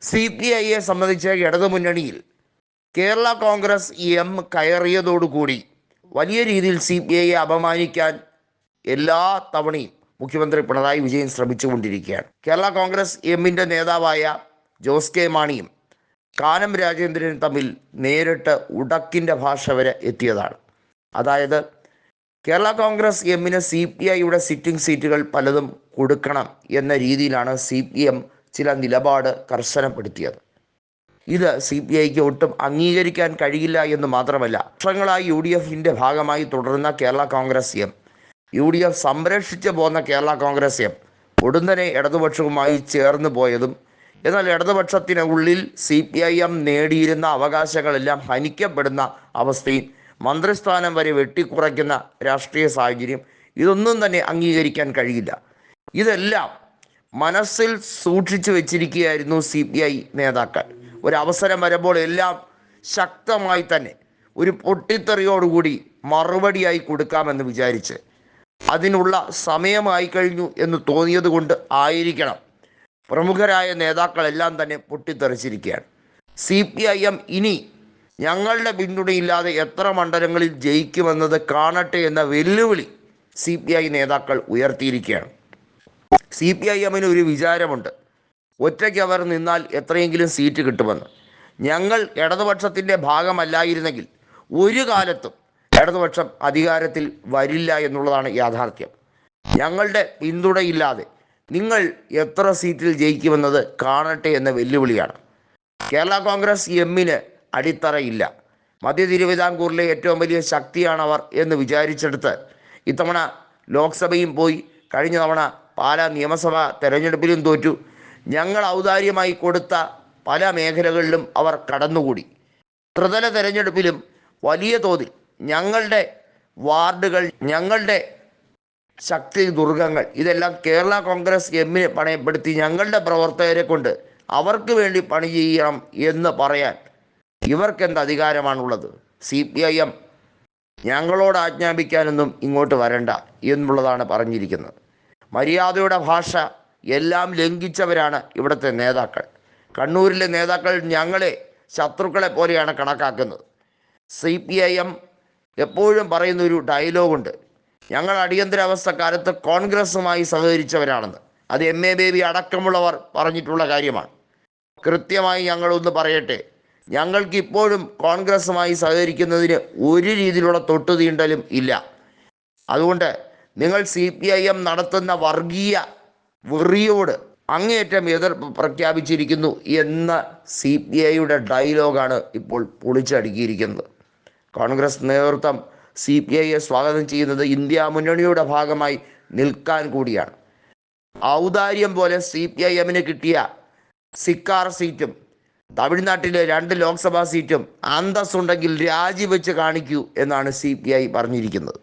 CPIയെ സംബന്ധിച്ച് ഇടതുമുന്നണിയിൽ കേരള കോൺഗ്രസ് എം കയറിയതോടുകൂടി വലിയ രീതിയിൽ CPIയെ അപമാനിക്കാൻ എല്ലാ തവണയും മുഖ്യമന്ത്രി പിണറായി വിജയൻ ശ്രമിച്ചുകൊണ്ടിരിക്കുകയാണ്. കേരള കോൺഗ്രസ് എമ്മിൻ്റെ നേതാവായ ജോസ് കെ മാണിയും കാനം രാജേന്ദ്രനും തമ്മിൽ നേരിട്ട് ഉടക്കിൻ്റെ ഭാഷ വരെ എത്തിയതാണ്. അതായത് കേരള കോൺഗ്രസ് എമ്മിന് CPIയുടെ സിറ്റിംഗ് സീറ്റുകൾ പലതും കൊടുക്കണം എന്ന രീതിയിലാണ് CPM ചില നിലപാട് കർശനപ്പെടുത്തിയത്. ഇത് CPIക്ക് ഒട്ടും അംഗീകരിക്കാൻ കഴിയില്ല എന്ന് മാത്രമല്ല, വർഷങ്ങളായി UDFിൻ്റെ ഭാഗമായി തുടരുന്ന കേരള കോൺഗ്രസ് എം, UDF സംരക്ഷിച്ചു പോന്ന കേരള കോൺഗ്രസ് എം ഉടനെ ഇടതുപക്ഷവുമായി ചേർന്ന് പോയതും, എന്നാൽ ഇടതുപക്ഷത്തിന് ഉള്ളിൽ CPIM നേടിയിരുന്ന അവകാശങ്ങളെല്ലാം ഹനിക്കപ്പെടുന്ന അവസ്ഥയും മന്ത്രിസ്ഥാനം വരെ വെട്ടിക്കുറയ്ക്കുന്ന രാഷ്ട്രീയ സാഹചര്യം, ഇതൊന്നും തന്നെ അംഗീകരിക്കാൻ കഴിയില്ല. ഇതെല്ലാം മനസ്സിൽ സൂക്ഷിച്ചു വെച്ചിരിക്കുകയായിരുന്നു CPI നേതാക്കൾ. ഒരവസരം വരുമ്പോൾ എല്ലാം ശക്തമായി തന്നെ ഒരു പൊട്ടിത്തെറിയോടുകൂടി മറുപടിയായി കൊടുക്കാമെന്ന് വിചാരിച്ച് അതിനുള്ള സമയമായി കഴിഞ്ഞു എന്ന് തോന്നിയത് കൊണ്ട് ആയിരിക്കണം പ്രമുഖരായ നേതാക്കളെല്ലാം തന്നെ പൊട്ടിത്തെറിച്ചിരിക്കുകയാണ്. CPIM ഇനി ഞങ്ങളുടെ പിന്തുണയില്ലാതെ എത്ര മണ്ഡലങ്ങളിൽ ജയിക്കുമെന്നത് കാണട്ടെ എന്ന വെല്ലുവിളി CPI നേതാക്കൾ ഉയർത്തിയിരിക്കുകയാണ്. CPIMന് ഒരു വിചാരമുണ്ട്, ഒറ്റയ്ക്ക് അവർ നിന്നാൽ എത്രയെങ്കിലും സീറ്റ് കിട്ടുമെന്ന്. ഞങ്ങൾ ഇടതുപക്ഷത്തിൻ്റെ ഭാഗമല്ലായിരുന്നെങ്കിൽ ഒരു കാലത്തും ഇടതുപക്ഷം അധികാരത്തിൽ വരില്ല എന്നുള്ളതാണ് യാഥാർത്ഥ്യം. ഞങ്ങളുടെ പിന്തുണയില്ലാതെ നിങ്ങൾ എത്ര സീറ്റിൽ ജയിക്കുമെന്നത് കാണട്ടെ എന്ന വെല്ലുവിളിയാണ്. കേരള കോൺഗ്രസ് എമ്മിന് അടിത്തറയില്ല. മധ്യ തിരുവിതാംകൂറിലെ ഏറ്റവും വലിയ ശക്തിയാണ് അവർ എന്ന് വിചാരിച്ചെടുത്ത് ഇത്തവണ ലോക്സഭയും പോയി, കഴിഞ്ഞ തവണ പാലാ നിയമസഭാ തെരഞ്ഞെടുപ്പിലും തോറ്റു. ഞങ്ങൾ ഔദാര്യമായി കൊടുത്ത പല മേഖലകളിലും അവർ കടന്നുകൂടി. ത്രിതല തെരഞ്ഞെടുപ്പിലും വലിയ തോതിൽ ഞങ്ങളുടെ വാർഡുകൾ, ഞങ്ങളുടെ ശക്തി ദുർഗങ്ങൾ ഇതെല്ലാം കേരള കോൺഗ്രസ് എമ്മിനെ പണയപ്പെടുത്തി ഞങ്ങളുടെ പ്രവർത്തകരെ കൊണ്ട് അവർക്ക് വേണ്ടി പണി ചെയ്യണം എന്ന് പറയാൻ ഇവർക്കെന്ത് അധികാരമാണുള്ളത്? CPIM ഞങ്ങളോട് ആജ്ഞാപിക്കാനൊന്നും ഇങ്ങോട്ട് വരണ്ട എന്നുള്ളതാണ് പറഞ്ഞിരിക്കുന്നത്. മര്യാദയുടെ ഭാഷ എല്ലാം ലംഘിച്ചവരാണ് ഇവിടുത്തെ നേതാക്കൾ. കണ്ണൂരിലെ നേതാക്കൾ ഞങ്ങളെ ശത്രുക്കളെ പോലെയാണ് കണക്കാക്കുന്നത്. CPIM എപ്പോഴും പറയുന്നൊരു ഡയലോഗുണ്ട്, ഞങ്ങൾ അടിയന്തരാവസ്ഥ കാലത്ത് കോൺഗ്രസുമായി സഹകരിച്ചവരാണെന്ന്. അത് MA ബേബി അടക്കമുള്ളവർ പറഞ്ഞിട്ടുള്ള കാര്യമാണ്. കൃത്യമായി ഞങ്ങളൊന്ന് പറയട്ടെ, ഞങ്ങൾക്കിപ്പോഴും കോൺഗ്രസുമായി സഹകരിക്കുന്നതിന് ഒരു രീതിയിലുള്ള തൊട്ടുതീണ്ടലും ഇല്ല. അതുകൊണ്ട് നിങ്ങൾ CPIM നടത്തുന്ന വർഗീയ വെറിയോട് അങ്ങേയറ്റം എതിർപ്പ് പ്രഖ്യാപിച്ചിരിക്കുന്നു എന്ന CPIയുടെ ഡയലോഗാണ് ഇപ്പോൾ പൊളിച്ചടുക്കിയിരിക്കുന്നത്. കോൺഗ്രസ് നേതൃത്വം CPIയെ സ്വാഗതം ചെയ്യുന്നത് ഇന്ത്യ മുന്നണിയുടെ ഭാഗമായി നിൽക്കാൻ കൂടിയാണ്. ഔദാര്യം പോലെ CPIMന് കിട്ടിയ സിക്കാർ സീറ്റും തമിഴ്നാട്ടിലെ 2 ലോക്സഭാ സീറ്റും അന്തസ്സുണ്ടെങ്കിൽ രാജിവെച്ച് കാണിക്കൂ എന്നാണ് CPI പറഞ്ഞിരിക്കുന്നത്.